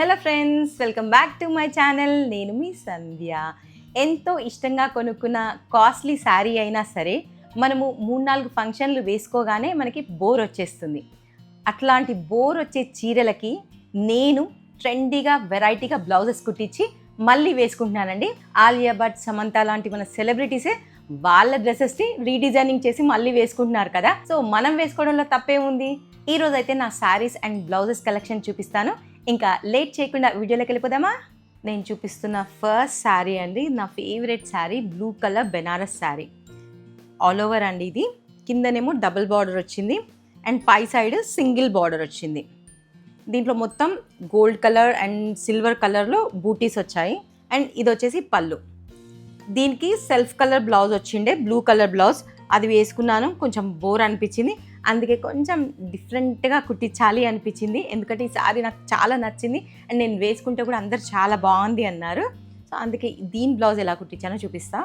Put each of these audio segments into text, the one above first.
Hello friends, welcome back to my channel. నేను మీ సంధ్య. ఎంతో ఇష్టంగా కొనుక్కున్న కాస్ట్లీ శారీ అయినా సరే మనము 3-4 ఫంక్షన్లు వేసుకోగానే మనకి బోర్ వచ్చేస్తుంది. అట్లాంటి బోర్ వచ్చే చీరలకి నేను ట్రెండీగా వెరైటీగా బ్లౌజెస్ కుట్టించి మళ్ళీ వేసుకుంటున్నానండి. ఆలియా భట్, సమంత లాంటి మన సెలబ్రిటీసే వాళ్ళ డ్రెస్సెస్ని రీడిజైనింగ్ చేసి మళ్ళీ వేసుకుంటున్నారు కదా. సో మనం వేసుకోవడంలో తప్పేముంది? ఈరోజు అయితే నా శారీస్ అండ్ బ్లౌజెస్ కలెక్షన్ చూపిస్తాను. ఇంకా లేట్ చేయకుండా వీడియోలోకి వెళ్ళిపోదామా? నేను చూపిస్తున్న ఫస్ట్ శారీ అండి, నా favourite sari, blue colour Banaras sari. All over అండి. ఇది కిందనేమో డబుల్ బార్డర్ వచ్చింది అండ్ పై సైడ్ సింగిల్ బార్డర్ వచ్చింది. దీంట్లో మొత్తం గోల్డ్ కలర్ అండ్ సిల్వర్ కలర్లో బూటీస్ వచ్చాయి. అండ్ ఇది వచ్చేసి పళ్ళు. దీనికి సెల్ఫ్ కలర్ బ్లౌజ్ వచ్చిండే, బ్లూ కలర్ బ్లౌజ్. అది వేసుకున్నాను, కొంచెం బోర్ అనిపించింది. అందుకే కొంచెం డిఫరెంట్గా కుట్టించాలి అనిపించింది. ఎందుకంటే ఈ శారీ నాకు చాలా నచ్చింది అండ్ నేను వేసుకుంటే కూడా అందరు చాలా బాగుంది అన్నారు. సో అందుకే దీని బ్లౌజ్ ఎలా కుట్టించానో చూపిస్తా.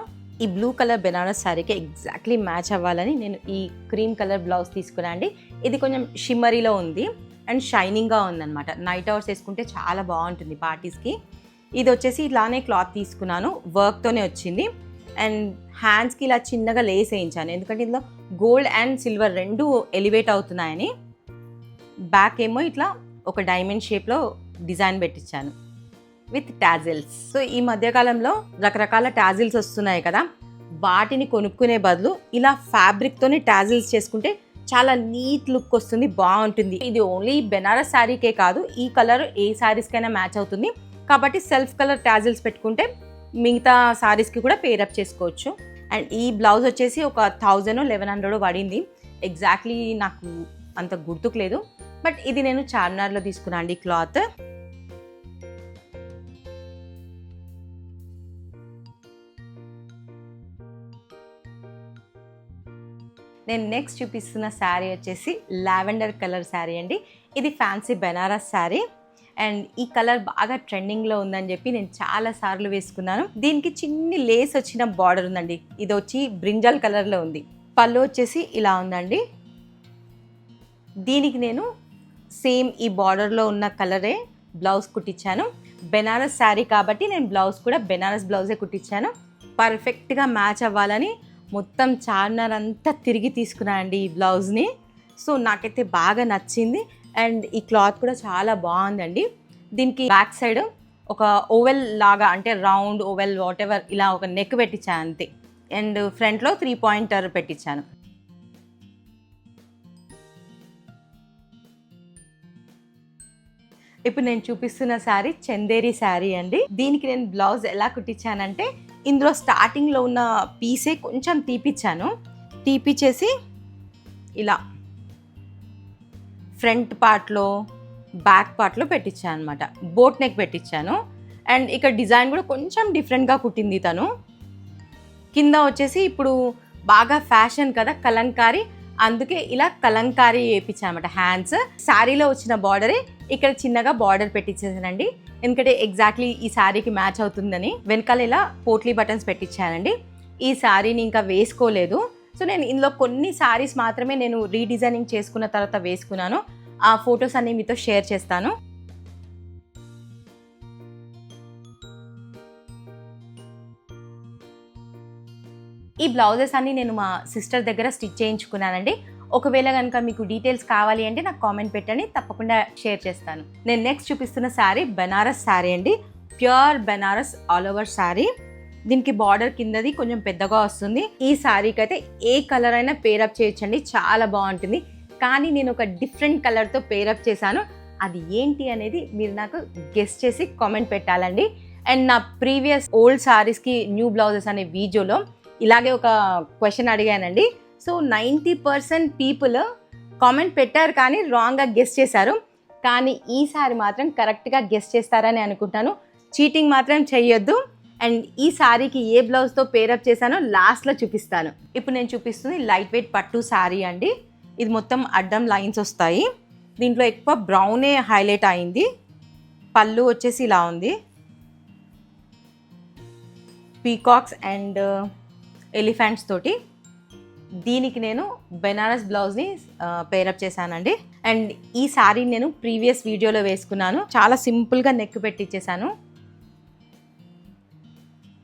ఈ బ్లూ కలర్ బెనారస్ శారీకి ఎగ్జాక్ట్లీ మ్యాచ్ అవ్వాలని నేను ఈ క్రీమ్ కలర్ బ్లౌజ్ తీసుకున్నా అండి. ఇది కొంచెం షిమ్మరీలో ఉంది అండ్ షైనింగ్గా ఉందన్నమాట. నైట్ అవర్స్ వేసుకుంటే చాలా బాగుంటుంది పార్టీస్కి. ఇది వచ్చేసి ఇలానే క్లాత్ తీసుకున్నాను, వర్క్తోనే వచ్చింది. అండ్ హ్యాండ్స్కి ఇలా చిన్నగా లేస్ వేయించాను, ఎందుకంటే ఇందులో గోల్డ్ అండ్ సిల్వర్ రెండు ఎలివేట్ అవుతున్నాయని. బ్యాక్ ఏమో ఇట్లా ఒక డైమండ్ షేప్లో డిజైన్ పెట్టించాను విత్ టాజిల్స్. సో ఈ మధ్యకాలంలో రకరకాల టాజిల్స్ వస్తున్నాయి కదా, వాటిని కొనుక్కునే బదులు ఇలా ఫ్యాబ్రిక్తోనే టాజిల్స్ చేసుకుంటే చాలా నీట్ లుక్ వస్తుంది, బాగుంటుంది. ఇది ఓన్లీ బెనారస్ శారీకే కాదు, ఈ కలర్ ఏ శారీస్కైనా మ్యాచ్ అవుతుంది. కాబట్టి సెల్ఫ్ కలర్ టాజిల్స్ పెట్టుకుంటే మిగతా శారీస్కి కూడా పేరప్ చేసుకోవచ్చు. అండ్ ఈ బ్లౌజ్ వచ్చేసి ఒక 1000-1100 పడింది. ఎగ్జాక్ట్లీ నాకు అంత గుర్తుకు లేదు, బట్ ఇది నేను చార్మినార్లో తీసుకున్నా అండి క్లాత్. నేను నెక్స్ట్ చూపిస్తున్న శారీ వచ్చేసి లావెండర్ కలర్ శారీ అండి. ఇది ఫ్యాన్సీ బెనారస్ శారీ అండ్ ఈ కలర్ బాగా ట్రెండింగ్లో ఉందని చెప్పి నేను చాలా సార్లు వేసుకున్నాను. దీనికి చిన్ని లేస్ వచ్చిన బార్డర్ ఉందండి. ఇది వచ్చి బ్రింజాల్ కలర్లో ఉంది. పళ్ళు వచ్చేసి ఇలా ఉందండి. దీనికి నేను సేమ్ ఈ బార్డర్లో ఉన్న కలరే బ్లౌజ్ కుట్టించాను. బెనారస్ శారీ కాబట్టి నేను బ్లౌజ్ కూడా బెనారస్ బ్లౌజే కుట్టించాను. పర్ఫెక్ట్గా మ్యాచ్ అవ్వాలని మొత్తం చార్మినార్ అంతా తిరిగి తీసుకున్నాను అండి ఈ బ్లౌజ్ని. సో నాకైతే బాగా నచ్చింది అండ్ ఈ క్లాత్ కూడా చాలా బాగుందండి. దీనికి బ్యాక్ సైడ్ ఒక ఓవెల్ లాగా, అంటే రౌండ్ ఓవెల్ వాట్ ఎవర్, ఇలా ఒక నెక్ పెట్టించాను అంతే. అండ్ ఫ్రంట్లో 3 పాయింటర్ పెట్టించాను. ఇప్పుడు నేను చూపిస్తున్న శారీ చందేరి శారీ అండి. దీనికి నేను బ్లౌజ్ ఎలా కుట్టించానంటే, ఇందులో స్టార్టింగ్లో ఉన్న పీసే కొంచెం తీపిచ్చాను. తీపిచ్చేసి ఇలా ఫ్రంట్ పార్ట్లో బ్యాక్ పార్ట్లో పెట్టించాను అనమాట. బోట్ నెక్ పెట్టించాను. అండ్ ఇక్కడ డిజైన్ కూడా కొంచెం డిఫరెంట్గా కుట్టింది తను. కింద వచ్చేసి ఇప్పుడు బాగా ఫ్యాషన్ కదా కలంకారీ, అందుకే ఇలా కలంకారీ వేయించాను అనమాట. హ్యాండ్స్ శారీలో వచ్చిన బార్డరే ఇక్కడ చిన్నగా బార్డర్ పెట్టించేసానండి, ఎందుకంటే ఎగ్జాక్ట్లీ ఈ శారీకి మ్యాచ్ అవుతుందని. వెనకాల ఇలా పోట్లీ బటన్స్ పెట్టించానండి. ఈ శారీని ఇంకా వేసుకోలేదు. సో నేను ఇందులో కొన్ని శారీస్ మాత్రమే నేను రీడిజైనింగ్ చేసుకున్న తర్వాత వేసుకున్నాను. ఆ ఫొటోస్ అన్ని మీతో షేర్ చేస్తాను. ఈ బ్లౌజెస్ అన్ని నేను మా సిస్టర్ దగ్గర స్టిచ్ చేయించుకున్నానండి. ఒకవేళ కనుక మీకు డీటెయిల్స్ కావాలి అంటే నాకు కామెంట్ పెట్టండి, తప్పకుండా షేర్ చేస్తాను. నేను నెక్స్ట్ చూపిస్తున్న శారీ బెనారస్ శారీ అండి. Pure Banaras all over sari. దీనికి బార్డర్ కిందది కొంచెం పెద్దగా వస్తుంది. ఈ శారీకి అయితే ఏ కలర్ అయినా పేరప్ చేయొచ్చండి, చాలా బాగుంటుంది. కానీ నేను ఒక డిఫరెంట్ కలర్తో పేరప్ చేశాను. అది ఏంటి అనేది మీరు నాకు గెస్ చేసి కామెంట్ పెట్టాలండి. అండ్ నా ప్రీవియస్ ఓల్డ్ శారీస్కి న్యూ బ్లౌజెస్ అనే వీడియోలో ఇలాగే ఒక క్వశ్చన్ అడిగానండి. సో 90% పీపుల్ కామెంట్ పెట్టారు కానీ రాంగ్గా గెస్ చేశారు. కానీ ఈ శారీ మాత్రం కరెక్ట్గా గెస్ చేస్తారని అనుకుంటాను. చీటింగ్ మాత్రం చెయ్యొద్దు. అండ్ ఈ శారీకి ఏ బ్లౌజ్తో పేరప్ చేశానో లాస్ట్లో చూపిస్తాను. ఇప్పుడు నేను చూపిస్తుంది లైట్ వెయిట్ పట్టు శారీ అండి. ఇది మొత్తం అడ్డం లైన్స్ వస్తాయి. దీంట్లో ఎక్కువ బ్రౌనే హైలైట్ అయింది. పళ్ళు వచ్చేసి ఇలా ఉంది, పీకాక్స్ అండ్ ఎలిఫెంట్స్ తోటి. దీనికి నేను బెనారస్ బ్లౌజ్ని పేరప్ చేశానండి. అండ్ ఈ శారీని నేను ప్రీవియస్ వీడియోలో వేసుకున్నాను. చాలా సింపుల్గా నెక్ పెట్టించేసాను.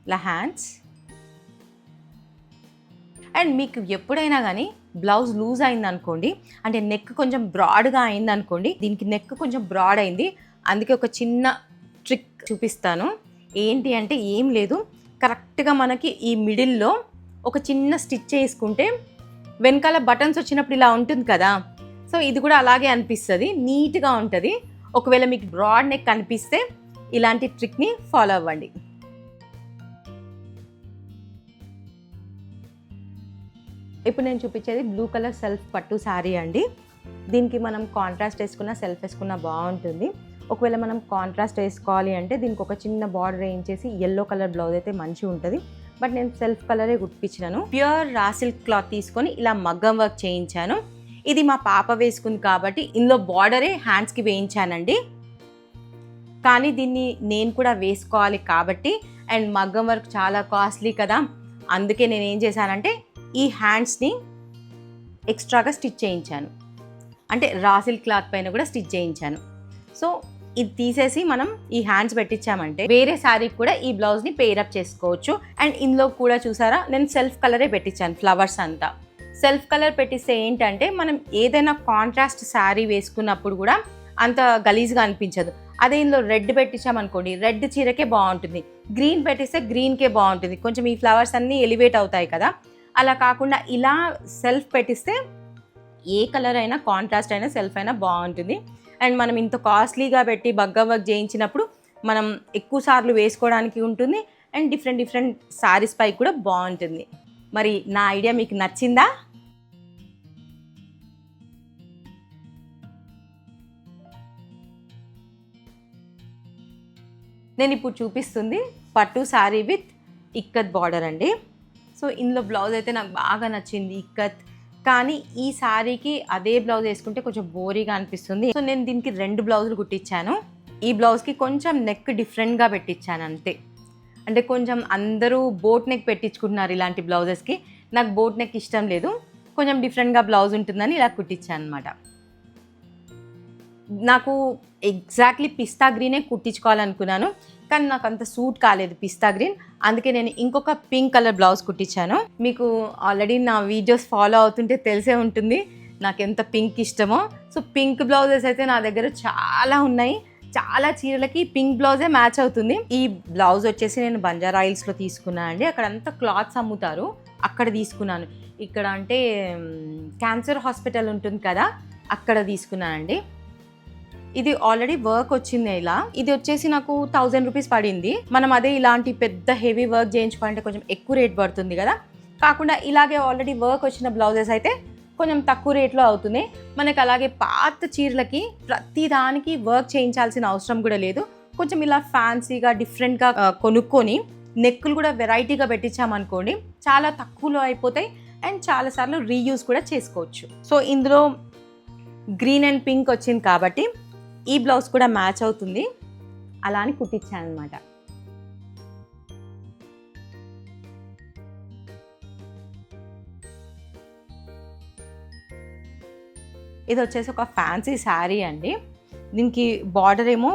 ఇలా హ్యాండ్స్. అండ్ మీకు ఎప్పుడైనా కానీ బ్లౌజ్ లూజ్ అయిందనుకోండి, అంటే నెక్ కొంచెం బ్రాడ్గా అయిందనుకోండి, దీనికి నెక్ కొంచెం బ్రాడ్ అయింది, అందుకే ఒక చిన్న ట్రిక్ చూపిస్తాను. ఏంటి అంటే ఏం లేదు, కరెక్ట్గా మనకి ఈ మిడిల్లో ఒక చిన్న స్టిచ్ వేసుకుంటే వెనకాల బటన్స్ వచ్చినప్పుడు ఇలా ఉంటుంది కదా, సో ఇది కూడా అలాగే అనిపిస్తుంది, నీట్గా ఉంటుంది. ఒకవేళ మీకు బ్రాడ్ నెక్ అనిపిస్తే ఇలాంటి ట్రిక్ని ఫాలో అవ్వండి. ఇప్పుడు నేను చూపించేది బ్లూ కలర్ సెల్ఫ్ పట్టు శారీ అండి. దీనికి మనం కాంట్రాస్ట్ వేసుకున్న సెల్ఫ్ వేసుకున్న బాగుంటుంది. ఒకవేళ మనం కాంట్రాస్ట్ వేసుకోవాలి అంటే దీనికి ఒక చిన్న బార్డర్ వేయించేసి ఎల్లో కలర్ బ్లౌజ్ అయితే మంచిగా ఉంటుంది. బట్ నేను సెల్ఫ్ కలరే కుట్టించినాను. ప్యూర్ రా సిల్క్ క్లాత్ తీసుకొని ఇలా మగ్గం వర్క్ చేయించాను. ఇది మా పాప వేసుకుంది కాబట్టి ఇందులో బార్డరే హ్యాండ్స్కి వేయించానండి. కానీ దీన్ని నేను కూడా వేసుకోవాలి కాబట్టి, అండ్ మగ్గం వర్క్ చాలా కాస్ట్లీ కదా, అందుకే నేను ఏం చేశానంటే ఈ హ్యాండ్స్ని ఎక్స్ట్రాగా స్టిచ్ చేయించాను. అంటే రా సిల్క్ క్లాత్ పైన కూడా స్టిచ్ చేయించాను. సో ఇది తీసేసి మనం ఈ హ్యాండ్స్ పెట్టించామంటే వేరే శారీకి కూడా ఈ బ్లౌజ్ని పేరప్ చేసుకోవచ్చు. అండ్ ఇందులో కూడా చూసారా, నేను సెల్ఫ్ కలరే పెట్టించాను, ఫ్లవర్స్ అంతా సెల్ఫ్ కలర్ పెట్టిస్తే ఏంటంటే మనం ఏదైనా కాంట్రాస్ట్ శారీ వేసుకున్నప్పుడు కూడా అంత గలీజ్గా అనిపించదు. అదే ఇందులో రెడ్ పెట్టించామనుకోండి, రెడ్ చీరకే బాగుంటుంది, గ్రీన్ పెట్టిస్తే గ్రీన్కే బాగుంటుంది, కొంచెం ఈ ఫ్లవర్స్ అన్నీ ఎలివేట్ అవుతాయి కదా. అలా కాకుండా ఇలా సెల్ఫ్ పెట్టిస్తే ఏ కలర్ అయినా కాంట్రాస్ట్ అయినా సెల్ఫ్ అయినా బాగుంటుంది. అండ్ మనం ఇంత కాస్ట్లీగా పెట్టి బగ్గ వర్క్ చేయించినప్పుడు మనం ఎక్కువ సార్లు వేసుకోవడానికి ఉంటుంది. అండ్ డిఫరెంట్ శారీస్ పై కూడా బాగుంటుంది. మరి నా ఐడియా మీకు నచ్చిందా? నేను ఇప్పుడు చూపిస్తుంది పట్టు శారీ విత్ ఇక్కత్ బార్డర్ అండి. సో ఇందులో బ్లౌజ్ అయితే నాకు బాగా నచ్చింది, ఇక్కత్. కానీ ఈ శారీకి అదే బ్లౌజ్ వేసుకుంటే కొంచెం బోరీగా అనిపిస్తుంది. సో నేను దీనికి 2 బ్లౌజులు కుట్టించాను. ఈ బ్లౌజ్కి కొంచెం నెక్ డిఫరెంట్గా పెట్టించాను అంతే. అంటే కొంచెం అందరూ బోట్ నెక్ పెట్టించుకుంటున్నారు ఇలాంటి బ్లౌజెస్కి, నాకు బోట్ నెక్ ఇష్టం లేదు, కొంచెం డిఫరెంట్గా బ్లౌజ్ ఉంటుందని ఇలా కుట్టించాను అనమాట. నాకు ఎగ్జాక్ట్లీ పిస్తా గ్రీనే కుట్టించుకోవాలనుకున్నాను, కానీ నాకు అంత సూట్ కాలేదు పిస్తా గ్రీన్, అందుకే నేను ఇంకొక పింక్ కలర్ బ్లౌజ్ కుట్టించాను. మీకు ఆల్రెడీ నా వీడియోస్ ఫాలో అవుతుంటే తెలిసే ఉంటుంది నాకు ఎంత పింక్ ఇష్టమో. సో పింక్ బ్లౌజెస్ అయితే నా దగ్గర చాలా ఉన్నాయి, చాలా చీరలకి పింక్ బ్లౌజే మ్యాచ్ అవుతుంది. ఈ బ్లౌజ్ వచ్చేసి నేను బంజారా హిల్స్లో తీసుకున్నాను అండి. అక్కడ అంతా క్లాత్స్ అమ్ముతారు, అక్కడ తీసుకున్నాను. ఇక్కడ అంటే క్యాన్సర్ హాస్పిటల్ ఉంటుంది కదా, అక్కడ తీసుకున్నానండి. ఇది ఆల్రెడీ వర్క్ వచ్చింది. ఇలా ఇది వచ్చేసి నాకు 1000 రూపీస్ పడింది. మనం అదే ఇలాంటి పెద్ద హెవీ వర్క్ చేయించుకోవాలంటే కొంచెం ఎక్కువ రేట్ పడుతుంది కదా, కాకుండా ఇలాగే ఆల్రెడీ వర్క్ వచ్చిన బ్లౌజెస్ అయితే కొంచెం తక్కువ రేట్లో అవుతుంది మనకి. అలాగే పాత చీరలకి ప్రతి దానికి వర్క్ చేయించాల్సిన అవసరం కూడా లేదు. కొంచెం ఇలా ఫ్యాన్సీగా డిఫరెంట్గా కొనుక్కొని నెక్కులు కూడా వెరైటీగా పెట్టించామనుకోండి, చాలా తక్కువలో అయిపోతాయి అండ్ చాలాసార్లు రీయూజ్ కూడా చేసుకోవచ్చు. సో ఇందులో గ్రీన్ అండ్ పింక్ వచ్చింది కాబట్టి ఈ బ్లౌజ్ కూడా మ్యాచ్ అవుతుంది, అలా అని కుట్టించాను అనమాట. ఇది వచ్చేసి ఒక ఫ్యాన్సీ శారీ అండి. దీనికి బార్డర్ ఏమో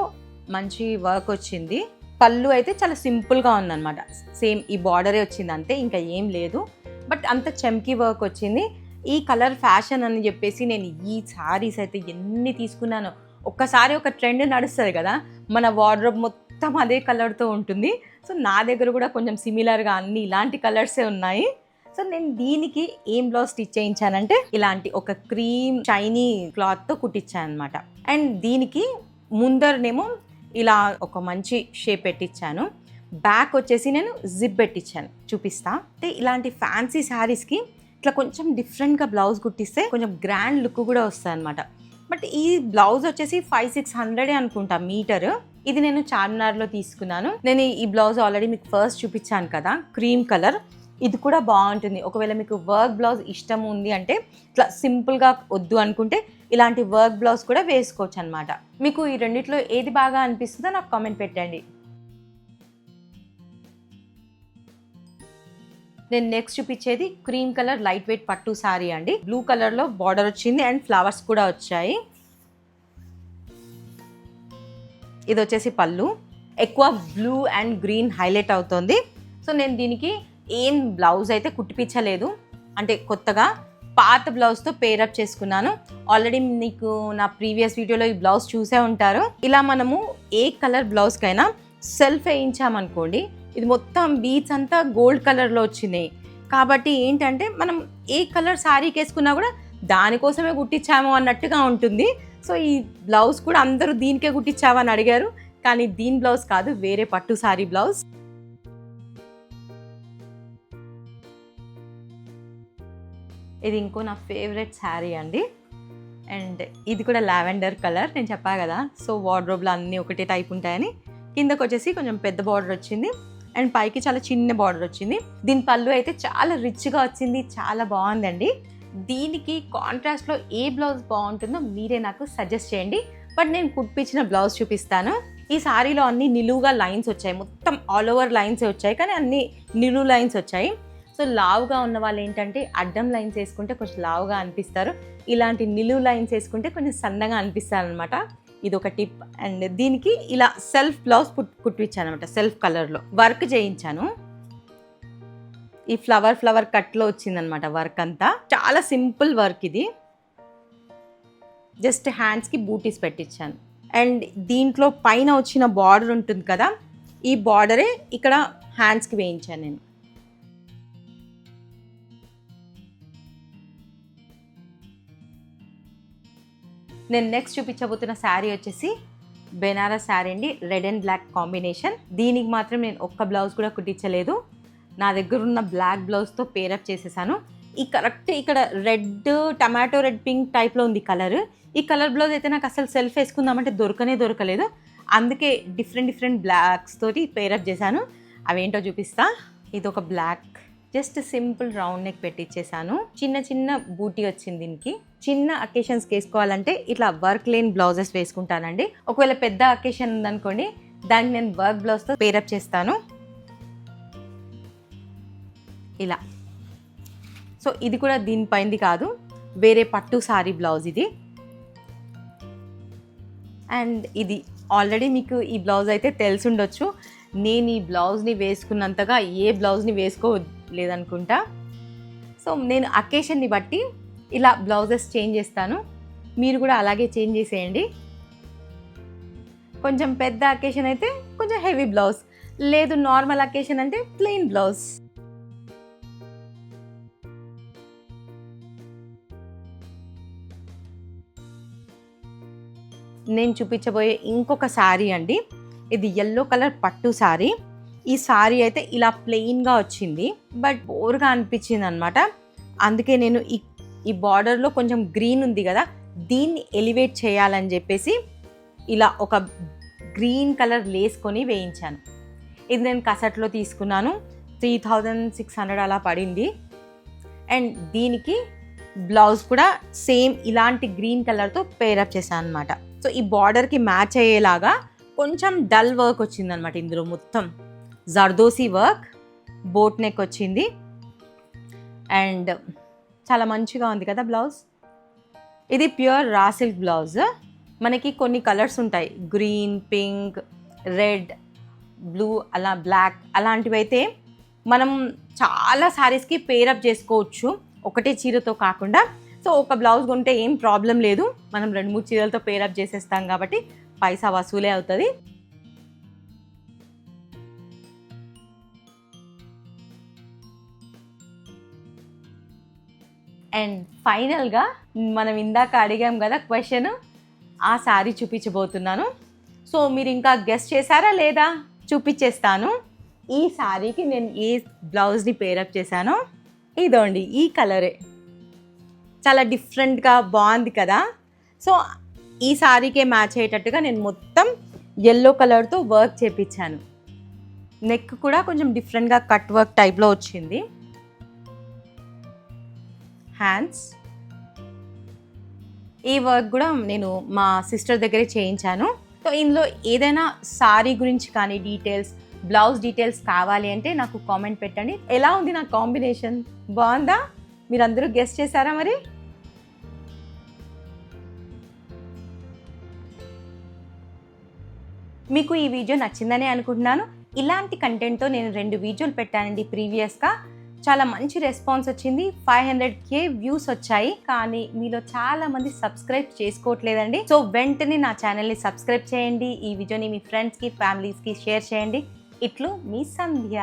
మంచి వర్క్ వచ్చింది, పళ్ళు అయితే చాలా సింపుల్గా ఉందన్నమాట. సేమ్ ఈ బార్డరే వచ్చింది అంతే, ఇంకా ఏం లేదు. బట్ అంత చమ్కీ వర్క్ వచ్చింది. ఈ కలర్ ఫ్యాషన్ అని చెప్పేసి నేను ఈ శారీస్ అయితే ఎన్ని తీసుకున్నానో. ఒక్కసారి ఒక ట్రెండ్ నడుస్తుంది కదా, మన వార్డ్రోబ్ మొత్తం అదే కలర్తో ఉంటుంది. సో నా దగ్గర కూడా కొంచెం సిమిలర్గా అన్ని ఇలాంటి కలర్సే ఉన్నాయి. సో నేను దీనికి ఏం బ్లౌజ్ స్టిచ్ చేయించానంటే ఇలాంటి ఒక క్రీమ్ షైనీ క్లాత్తో కుట్టించాను అనమాట. అండ్ దీనికి ముందరనేమో ఇలా ఒక మంచి షేప్ పెట్టించాను, బ్యాక్ వచ్చేసి నేను జిప్ పెట్టించాను, చూపిస్తా. అంటే ఇలాంటి ఫ్యాన్సీ శారీస్కి ఇట్లా కొంచెం డిఫరెంట్గా బ్లౌజ్ కుట్టిస్తే కొంచెం గ్రాండ్ లుక్ కూడా వస్తుంది అనమాట. బట్ ఈ బ్లౌజ్ వచ్చేసి 500-600 అనుకుంటా మీటర్. ఇది నేను చార్మినార్లో తీసుకున్నాను. నేను ఈ బ్లౌజ్ ఆల్రెడీ మీకు ఫస్ట్ చూపించాను కదా, క్రీమ్ కలర్. ఇది కూడా బాగుంటుంది. ఒకవేళ మీకు వర్క్ బ్లౌజ్ ఇష్టం ఉంది అంటే, ఇట్లా సింపుల్గా వద్దు అనుకుంటే ఇలాంటి వర్క్ బ్లౌజ్ కూడా వేసుకోవచ్చు అనమాట. మీకు ఈ రెండిట్లో ఏది బాగా అనిపిస్తుందో నాకు కామెంట్ పెట్టండి. నేను నెక్స్ట్ చూపించేది క్రీమ్ కలర్ లైట్ వెయిట్ పట్టు సారీ అండి. బ్లూ కలర్లో బార్డర్ వచ్చింది అండ్ ఫ్లవర్స్ కూడా వచ్చాయి. ఇది వచ్చేసి పళ్ళు. ఎక్కువ బ్లూ అండ్ గ్రీన్ హైలైట్ అవుతుంది. సో నేను దీనికి ఏం బ్లౌజ్ అయితే కుట్టిపించలేదు, అంటే కొత్తగా పాత బ్లౌజ్తో పేరప్ చేసుకున్నాను. ఆల్రెడీ మీకు నా ప్రీవియస్ వీడియోలో ఈ బ్లౌజ్ చూసే ఉంటారు. ఇలా మనము ఏ కలర్ బ్లౌజ్కైనా సెల్ఫ్ వేయించామనుకోండి, ఇది మొత్తం బీట్స్ అంతా గోల్డ్ కలర్లో వచ్చినాయి. కాబట్టి ఏంటంటే మనం ఏ కలర్ శారీకి వేసుకున్నా కూడా దానికోసమే కుట్టించాము అన్నట్టుగా ఉంటుంది. సో ఈ బ్లౌజ్ కూడా అందరూ దీనికే కుట్టించామని అడిగారు, కానీ దీని బ్లౌజ్ కాదు, వేరే పట్టు శారీ బ్లౌజ్. ఇది ఇంకో నా ఫేవరెట్ శారీ అండి. అండ్ ఇది కూడా లావెండర్ కలర్. నేను చెప్పా కదా, సో వార్డ్రోబ్లో అన్నీ ఒకటే టైప్ ఉంటాయని. కిందకు వచ్చేసి కొంచెం పెద్ద బార్డర్ వచ్చింది అండ్ పైకి చాలా చిన్న బార్డర్ వచ్చింది. దీని పళ్ళు అయితే చాలా రిచ్గా వచ్చింది, చాలా బాగుందండి. దీనికి కాంట్రాస్ట్లో ఏ బ్లౌజ్ బాగుంటుందో మీరే నాకు సజెస్ట్ చేయండి. బట్ నేను కుట్టించిన బ్లౌజ్ చూపిస్తాను. ఈ సారీలో అన్ని నిలువుగా లైన్స్ వచ్చాయి, మొత్తం ఆల్ ఓవర్ లైన్స్ వచ్చాయి, కానీ అన్ని నిలువు లైన్స్ వచ్చాయి. సో లావుగా ఉన్న వాళ్ళు ఏంటంటే అడ్డం లైన్స్ వేసుకుంటే కొంచెం లావుగా అనిపిస్తారు, ఇలాంటి నిలువు లైన్స్ వేసుకుంటే కొంచెం సన్నగా అనిపిస్తారు అనమాట. ఇది ఒక టిప్. అండ్ దీనికి ఇలా సెల్ఫ్ బ్లౌజ్ కుట్టించాను అనమాట. సెల్ఫ్ కలర్లో వర్క్ చేయించాను. ఈ ఫ్లవర్ కట్లో వచ్చిందనమాట వర్క్ అంతా. చాలా సింపుల్ వర్క్ ఇది. జస్ట్ హ్యాండ్స్కి బూటీస్ పెట్టించాను. అండ్ దీంట్లో పైన వచ్చిన బార్డర్ ఉంటుంది కదా, ఈ బార్డరే ఇక్కడ హ్యాండ్స్కి వేయించాను నేను. నేను నెక్స్ట్ చూపించబోతున్న శారీ వచ్చేసి బెనారస్ శారీ అండి. Red and black combination. దీనికి మాత్రం నేను ఒక్క బ్లౌజ్ కూడా కుట్టించలేదు. నా దగ్గర ఉన్న బ్లాక్ బ్లౌజ్తో పేరప్ చేసేసాను. ఈ కరెక్ట్ ఇక్కడ రెడ్, టమాటో రెడ్, పింక్ టైప్లో ఉంది కలర్. ఈ కలర్ బ్లౌజ్ అయితే నాకు అసలు సెల్ఫ్ వేసుకుందామంటే దొరకలేదు. అందుకే డిఫరెంట్ బ్లాక్స్ తోటి పేరప్ చేశాను. అవేంటో చూపిస్తా. ఇది ఒక black, just simple round neck పెట్టించేసాను. చిన్న బూటీ వచ్చింది దీనికి. చిన్న అకేషన్స్కి వేసుకోవాలంటే ఇట్లా వర్క్ లేని బ్లౌజెస్ వేసుకుంటానండి. ఒకవేళ పెద్ద అకేషన్ ఉందనుకోండి, దాన్ని నేను వర్క్ బ్లౌజ్తో పేరప్ చేస్తాను ఇలా. సో ఇది కూడా దీనిపైంది కాదు, వేరే పట్టు సారీ బ్లౌజ్ ఇది. అండ్ ఇది ఆల్రెడీ మీకు ఈ బ్లౌజ్ అయితే తెలిసి ఉండొచ్చు. నేను ఈ బ్లౌజ్ని వేసుకున్నంతగా ఏ బ్లౌజ్ని వేసుకోలేదనుకుంటా. సో నేను అకేషన్ని బట్టి ఇలా బ్లౌజెస్ చేంజ్ చేస్తాను. మీరు కూడా అలాగే చేంజ్ చేసేయండి. కొంచెం పెద్ద అకేషన్ అయితే కొంచెం హెవీ బ్లౌజ్, లేదు నార్మల్ అకేషన్ అంటే ప్లెయిన్ బ్లౌజ్. నేను చూపించబోయే ఇంకొక శారీ అండి. ఇది ఎల్లో కలర్ పట్టు శారీ. ఈ శారీ అయితే ఇలా ప్లెయిన్గా వచ్చింది, బట్ బోర్గా అనిపించింది అనమాట. అందుకే నేను ఈ బార్డర్లో కొంచెం గ్రీన్ ఉంది కదా, దీన్ని ఎలివేట్ చేయాలని చెప్పేసి ఇలా ఒక గ్రీన్ కలర్ లేసుకొని వేయించాను. ఇది నేను కసట్లో తీసుకున్నాను. 3600 అలా పడింది. అండ్ దీనికి బ్లౌజ్ కూడా సేమ్ ఇలాంటి గ్రీన్ కలర్తో పేరప్ చేశాను అనమాట. సో ఈ బార్డర్కి మ్యాచ్ అయ్యేలాగా కొంచెం డల్ వర్క్ వచ్చిందనమాట. ఇందులో మొత్తం జర్దోసి వర్క్, బోట్ నెక్ వచ్చింది. అండ్ చాలా మంచిగా ఉంది కదా బ్లౌజ్. ఇది ప్యూర్ రా సిల్క్ బ్లౌజ్. మనకి కొన్ని కలర్స్ ఉంటాయి, గ్రీన్, పింక్, రెడ్, బ్లూ, అలా బ్లాక్, అలాంటివి అయితే మనం చాలా శారీస్కి పేరప్ చేసుకోవచ్చు ఒకటే చీరతో కాకుండా. సో ఒక బ్లౌజ్ కొంటే ఏం ప్రాబ్లం లేదు, మనం 2-3 చీరలతో పేరప్ చేసేస్తాం కాబట్టి పైసా వసూలే అవుతుంది. అండ్ ఫైనల్గా మనం ఇందాక అడిగాం కదా క్వశ్చన్, ఆ శారీ చూపించబోతున్నాను. సో మీరు ఇంకా గెస్ చేశారా లేదా? చూపించేస్తాను. ఈ శారీకి నేను ఏ బ్లౌజ్ని పేరప్ చేశానో ఇదోండి, ఈ కలరే. చాలా డిఫరెంట్గా బాగుంది కదా. సో ఈ శారీకే మ్యాచ్ అయ్యేటట్టుగా నేను మొత్తం ఎల్లో కలర్తో వర్క్ చేపించాను. నెక్ కూడా కొంచెం డిఫరెంట్గా కట్ వర్క్ టైప్లో వచ్చింది. హ్యాండ్స్, ఈ వర్క్ కూడా నేను మా సిస్టర్ దగ్గరే చేయించాను. సో ఇందులో ఏదైనా శారీ గురించి కానీ డీటెయిల్స్, బ్లౌజ్ డీటెయిల్స్ కావాలి అంటే నాకు కామెంట్ పెట్టండి. ఎలా ఉంది నా కాంబినేషన్, బాగుందా? మీరందరూ గెస్ చేశారా మరి? మీకు ఈ వీడియో నచ్చిందనే అనుకుంటున్నాను. ఇలాంటి కంటెంట్తో నేను 2 వీడియోలు పెట్టానండి ప్రీవియస్గా. చాలా మంచి రెస్పాన్స్ వచ్చింది. 500K వ్యూస్ వచ్చాయి. కానీ మీలో చాలా మంది సబ్స్క్రైబ్ చేసుకోవట్లేదండి. సో వెంటనే నా ఛానల్ని సబ్స్క్రైబ్ చేయండి. ఈ వీడియోని మీ ఫ్రెండ్స్కి, ఫ్యామిలీస్కి షేర్ చేయండి. ఇట్లు మీ సంధ్య.